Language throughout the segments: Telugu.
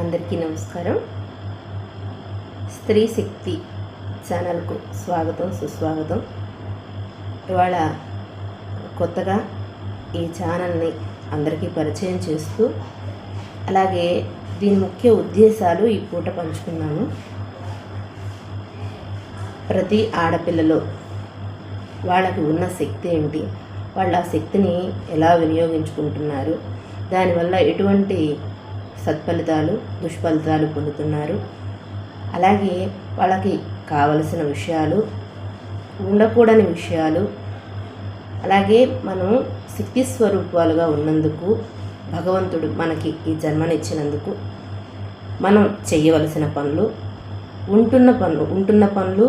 అందరికీ నమస్కారం. స్త్రీ శక్తి ఛానల్కు స్వాగతం, సుస్వాగతం. ఇవాళ కొత్తగా ఈ ఛానల్ని అందరికీ పరిచయం చేస్తూ అలాగే దీని ముఖ్య ఉద్దేశాలు ఈ పూట పంచుకున్నాను. ప్రతి ఆడపిల్లలో వాళ్ళకి ఉన్న శక్తి ఏంటి, వాళ్ళ ఆ శక్తిని ఎలా వినియోగించుకుంటున్నారు, దానివల్ల ఎటువంటి సత్ఫలితాలు దుష్ఫలితాలు పొందుతున్నారు, అలాగే వాళ్ళకి కావలసిన విషయాలు, ఉండకూడని విషయాలు, అలాగే మనం శక్తి స్వరూపాలుగా ఉన్నందుకు భగవంతుడు మనకి ఈ జన్మనిచ్చినందుకు మనం చేయవలసిన పనులు, ఉంటున్న పనులు,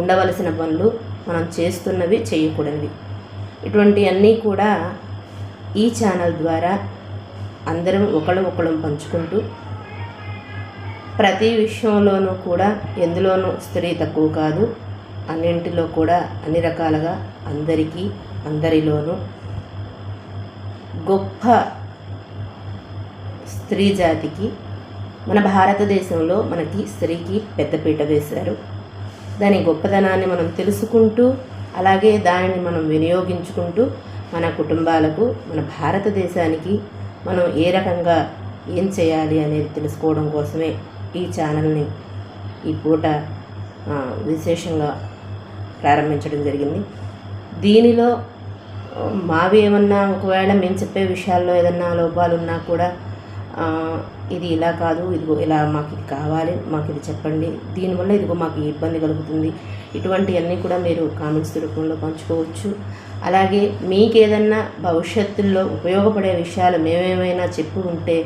ఉండవలసిన పనులు, మనం చేస్తున్నవి, చేయకూడనివి, ఇటువంటి అన్నీ కూడా ఈ ఛానల్ ద్వారా అందరం ఒకళ్ళం పంచుకుంటూ ప్రతి విషయంలోనూ కూడా ఎందులోనూ స్త్రీ తక్కువ కాదు, అన్నింటిలో కూడా అన్ని రకాలుగా అందరిలోనూ గొప్ప స్త్రీ జాతికి మన భారతదేశంలో మనకి స్త్రీకి పెద్దపీట వేశారు. దాని గొప్పతనాన్ని మనం తెలుసుకుంటూ అలాగే దానిని మనం వినియోగించుకుంటూ మన కుటుంబాలకు, మన భారతదేశానికి మనం ఏ రకంగా ఏం చేయాలి అనేది తెలుసుకోవడం కోసమే ఈ ఛానల్ని ఈ పూట విశేషంగా ప్రారంభించడం జరిగింది. దీనిలో మావి ఏమన్నా ఒకవేళ మేము చెప్పే విషయాల్లో ఏదన్నా లోపాలు ఉన్నా కూడా ఇది ఇలా కాదు, ఇదిగో ఇలా మాకు ఇది కావాలి, మాకు ఇది చెప్పండి, దీనివల్ల ఇదిగో మాకు ఇబ్బంది కలుగుతుంది, ఇటువంటివన్నీ కూడా మీరు కామెంట్స్ రూపంలో పంచుకోవచ్చు. అలాగే మీకు ఏదన్నా భవిష్యత్తులో ఉపయోగపడే విషయాలు మేమేమైనా చెప్పు ఉంటే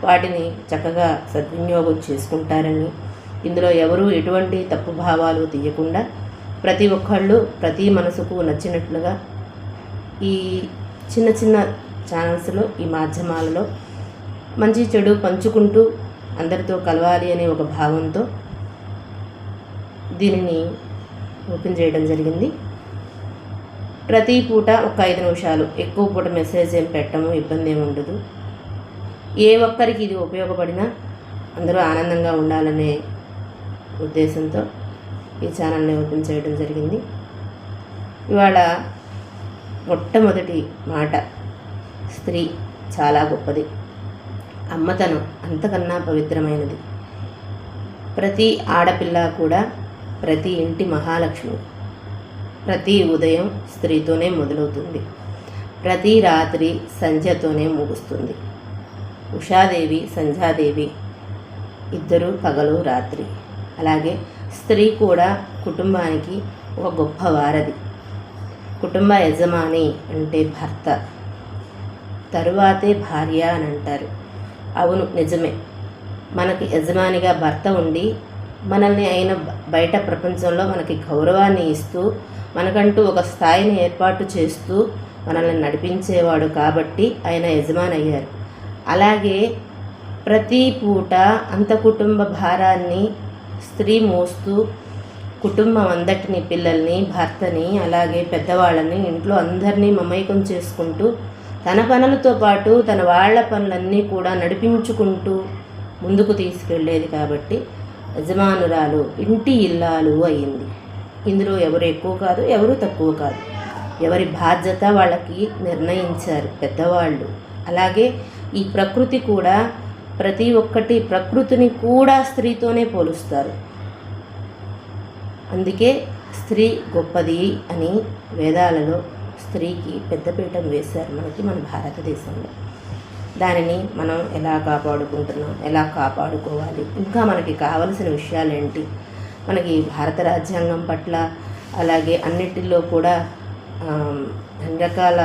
వాటిని చక్కగా సద్వినియోగం చేసుకుంటారని, ఇందులో ఎవరు ఎటువంటి తప్పు భావాలు తీయకుండా ప్రతి ఒక్కళ్ళు ప్రతి మనసుకు నచ్చినట్లుగా ఈ చిన్న ఛానల్స్లో, ఈ మాధ్యమాలలో మంచి చెడు పంచుకుంటూ అందరితో కలవాలి అనే ఒక భావంతో దీనిని ఓపెన్ చేయడం జరిగింది. ప్రతి పూట ఒక 5 నిమిషాలు, ఎక్కువ పూట మెసేజ్ ఏం పెట్టము, ఇబ్బంది ఏమి ఉండదు. ఏ ఒక్కరికి ఇది ఉపయోగపడినా అందరూ ఆనందంగా ఉండాలనే ఉద్దేశంతో ఈ ఛానల్ని ఓపెన్ చేయడం జరిగింది. ఇవాళ మొట్టమొదటి మాట, స్త్రీ చాలా గొప్పది, అమ్మతనం అంతకన్నా పవిత్రమైనది. ప్రతి ఆడపిల్ల కూడా ప్రతి ఇంటి మహాలక్ష్మి. ప్రతి ఉదయం స్త్రీతోనే మొదలవుతుంది, ప్రతి రాత్రి సంధ్యతోనే ముగుస్తుంది. ఉషాదేవి, సంధ్యాదేవి ఇద్దరు పగలు రాత్రి. అలాగే స్త్రీ కూడా కుటుంబానికి ఒక గొప్ప వారధి. కుటుంబ యజమాని అంటే భర్త, తరువాతే భార్య అని అంటారు. అవును, నిజమే. మనకి యజమానిగా భర్త ఉండి మనల్ని అయిన బయట ప్రపంచంలో మనకి గౌరవాన్ని ఇస్తూ మనకంటూ ఒక స్థాయిని ఏర్పాటు చేస్తూ మనల్ని నడిపించేవాడు కాబట్టి ఆయన యజమాని అయ్యారు. అలాగే ప్రతి పూట అంత కుటుంబ భారాన్ని స్త్రీ మోస్తూ కుటుంబం అందటిని, పిల్లల్ని, భర్తని, అలాగే పెద్దవాళ్ళని, ఇంట్లో అందరినీ మమైకం చేసుకుంటూ తన పనులతో పాటు తన వాళ్ళ పనులన్నీ కూడా నడిపించుకుంటూ ముందుకు తీసుకెళ్ళేది కాబట్టి యజమానురాలు, ఇంటి ఇల్లాలు అయ్యింది. ఇందులో ఎవరు ఎక్కువ కాదు, ఎవరు తక్కువ కాదు. ఎవరి బాధ్యత వాళ్ళకి నిర్ణయించారు పెద్దవాళ్ళు. అలాగే ఈ ప్రకృతి కూడా ప్రతి ఒక్కటి ప్రకృతిని కూడా స్త్రీతోనే పోలుస్తారు. అందుకే స్త్రీ గొప్పది అని వేదాలలో స్త్రీకి పెద్దపీఠం వేశారు మనకి, మన భారతదేశంలో. దానిని మనం ఎలా కాపాడుకుంటున్నాం, ఎలా కాపాడుకోవాలి, ఇంకా మనకి కావలసిన విషయాలు ఏంటి, మనకి భారత రాజ్యాంగం పట్ల అలాగే అన్నిటిలో కూడా అన్ని రకాల